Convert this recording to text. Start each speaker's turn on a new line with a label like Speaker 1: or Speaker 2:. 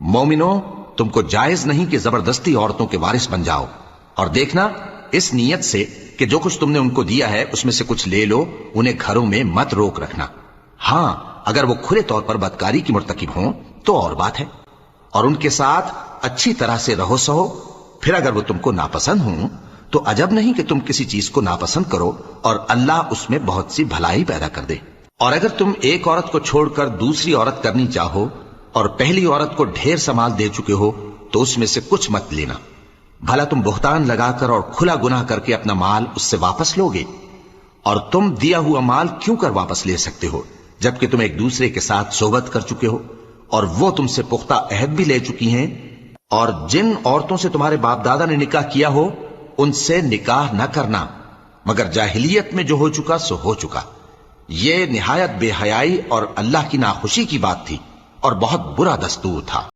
Speaker 1: मोमिनो, तुमको जायज नहीं कि जबरदस्ती औरतों के वारिस बन जाओ, और देखना इस नीयत से कि जो कुछ तुमने उनको दिया है उसमें से कुछ ले लो, उन्हें घरों में मत रोक रखना। हां, अगर वो खुले तौर पर बदकारी की मुर्तकिब हों तो और बात है, और उनके साथ अच्छी तरह से रहो सहो। फिर अगर वो तुमको नापसंद हों तो अजब नहीं कि तुम किसी चीज को नापसंद करो और अल्लाह उसमें बहुत सी भलाई पैदा कर दे। और अगर तुम एक औरत को छोड़कर दूसरी औरत करनी चाहो और पहली औरत को ढेर सा माल दे चुके हो तो उसमें से कुछ मत लेना, भला तुम बुहतान लगाकर और खुला गुनाह करके अपना माल उससे वापस लोगे? और तुम दिया हुआ माल क्यों कर वापस ले सकते हो जबकि तुम एक दूसरे के साथ सोबत कर चुके हो और वो तुमसे पुख्ता अहद भी ले चुकी हैं। और जिन औरतों से तुम्हारे बाप दादा ने निकाह किया हो उनसे निकाह न करना, मगर जाहिलियत में जो हो चुका सो हो चुका। ये निहायत बेहयाई और अल्लाह की नाखुशी की बात थी और बहुत बुरा दस्तूर था।